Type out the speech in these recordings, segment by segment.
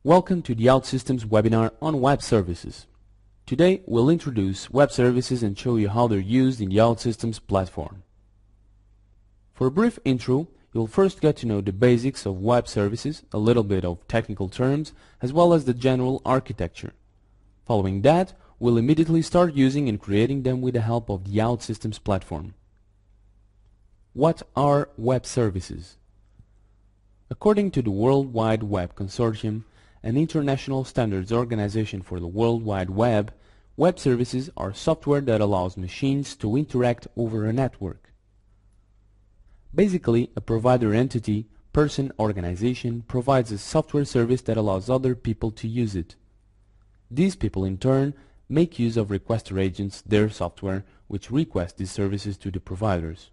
Welcome to the OutSystems webinar on web services. Today we'll introduce web services and show you how they're used in the OutSystems platform. For a brief intro, you'll first get to know the basics of web services, a little bit of technical terms, as well as the general architecture. Following that, we'll immediately start using and creating them with the help of the OutSystems platform. What are web services? According to the World Wide Web Consortium, an international standards organization for the World Wide Web, web services are software that allows machines to interact over a network. Basically, a provider entity, person, organization provides a software service that allows other people to use it. These people in turn make use of requester agents, their software, which request these services to the providers.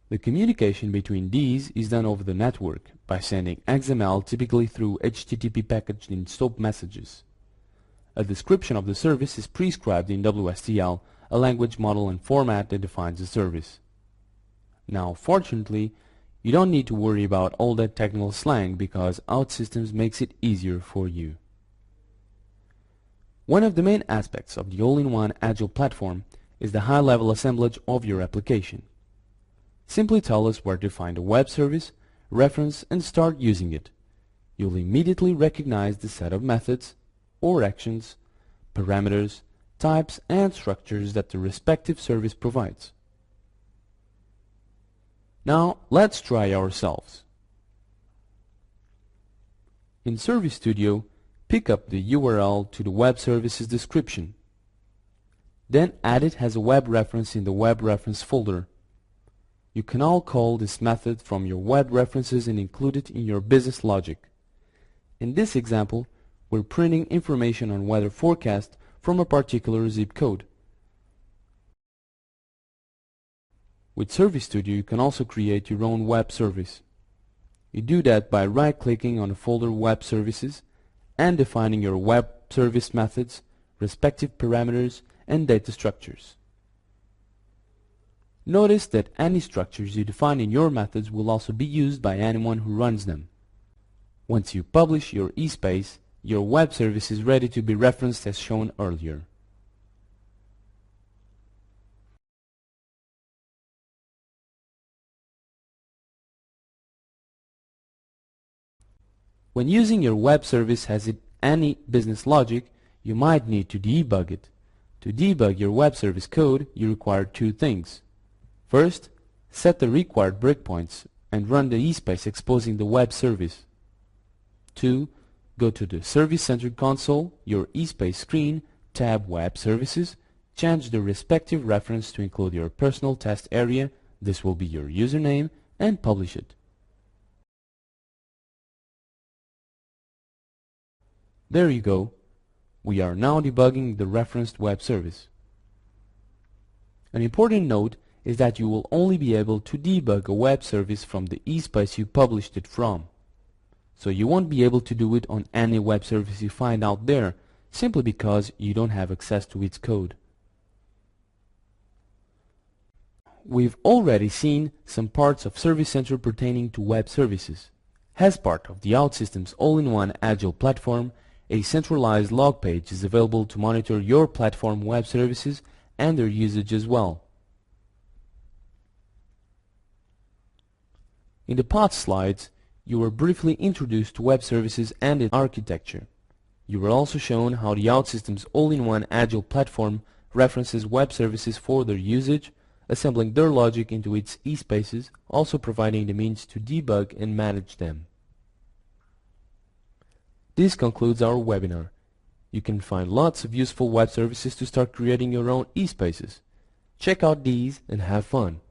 The communication between these is done over the network by sending XML, typically through HTTP packaged in SOAP messages. A description of the service is prescribed in WSTL, a language model and format that defines the service. Now, fortunately, you don't need to worry about all that technical slang because OutSystems makes it easier for you. One of the main aspects of the all-in-one Agile platform is the high-level assemblage of your application. Simply tell us where to find a web service, reference, and start using it. You'll immediately recognize the set of methods or actions, parameters, types, and structures that the respective service provides. Now, let's try ourselves. In Service Studio, pick up the URL to the web services description. Then add it as a web reference in the web reference folder. You can all call this method from your web references and include it in your business logic. In this example, we're printing information on weather forecast from a particular zip code. With Service Studio, you can also create your own web service. You do that by right-clicking on the folder Web Services and defining your web service methods, respective parameters, and data structures. Notice that any structures you define in your methods will also be used by anyone who runs them. Once you publish your eSpace, your web service is ready to be referenced as shown earlier. When using your web service as any business logic, you might need to debug it. To debug your web service code, you require two things. First, set the required breakpoints and run the eSpace exposing the web service. 2. Go to the Service Center console, your eSpace screen, tab Web Services, change the respective reference to include your personal test area, this will be your username, and publish it. There you go. We are now debugging the referenced web service. An important note is that you will only be able to debug a web service from the eSpace you published it from. So you won't be able to do it on any web service you find out there, simply because you don't have access to its code. We've already seen some parts of Service Center pertaining to web services. As part of the OutSystems all-in-one Agile platform, a centralized log page is available to monitor your platform web services and their usage as well. In the past slides, you were briefly introduced to web services and its architecture. You were also shown how the OutSystems all-in-one Agile platform references web services for their usage, assembling their logic into its eSpaces, also providing the means to debug and manage them. This concludes our webinar. You can find lots of useful web services to start creating your own eSpaces. Check out these and have fun.